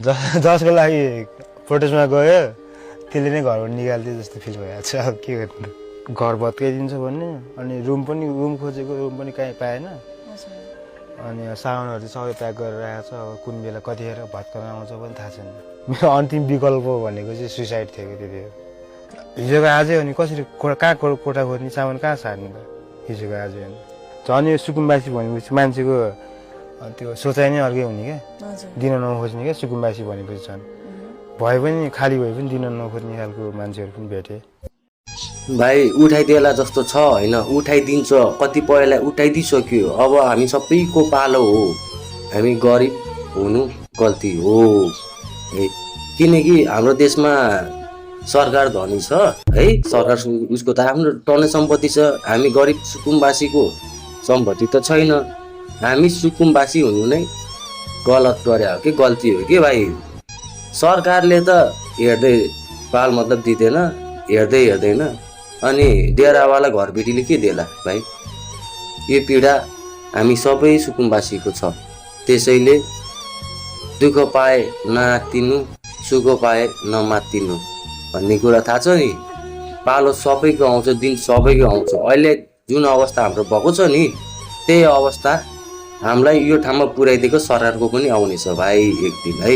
जसको लागि प्रोटेस्टमा गयो त्यसले नै घरबाट निकाल्दियो जस्तो फिल भइरहेको छ। अब के गर्नु, घर भत्काइदिन्छ भन्ने, अनि रुम खोजेको रुम पनि कहीँ पाएन। अनि सामानहरू सबै प्याक गरेर राखेको छ। अब कुन बेला कतिखेर भत्काउन आउँछ पनि थाहा छैन। मेरो अन्तिम विकल्प भनेको चाहिँ सुसाइड थियो कि त्यतिखेर। हिजोको आजै हो नि, कसरी कहाँ कोठा खोज्ने, सामान कहाँ सार्ने त हिजोको आजै हो नि। झन् यो सुकुम्बासी भनेपछि मान्छेको त्यो सोचाइ नै अर्कै हुने क्या, दिन नखोज्ने क्या सुकुम्बासी भनेपछि। झन् भए पनि खाली भए पनि दिन नखोज्ने खालको मान्छेहरू पनि भेटे। भाइ उठाइदिएला जस्तो छ होइन, उठाइदिन्छ, कतिपयलाई उठाइदिइसक्यो। अब हामी सबैको पालो हो, हामी गरिब हुनु गल्ती हो है। किनकि हाम्रो देशमा सरकार धनी छ है, सरकार उसको त आफ्नो टन्ने सम्पत्ति छ। हामी गरिब सुकुम्बासीको सम्पत्ति त छैन। हामी सुकुम्बासी हुनु नै गलत गरे हो कि गल्ती हो कि भाइ। सरकारले त हेर्दै पाल मतलब दिँदैन, हेर्दैन। अनि डेरावाला घरबेटीले के देला भाइ। यो पीडा हामी सबै सुकुम्बासीको छ। त्यसैले दुःख पाए नआत्तिनु, सुख पाए नमात्तिनु भन्ने कुरा थाहा छ नि। पालो सबैको आउँछ, दिन सबैको आउँछ। अहिले जुन अवस्था हाम्रो भएको छ नि, त्यही अवस्था हामीलाई यो ठाउँमा पुर्याइदिएको सरकारको पनि आउनेछ भाइ एक दिन है।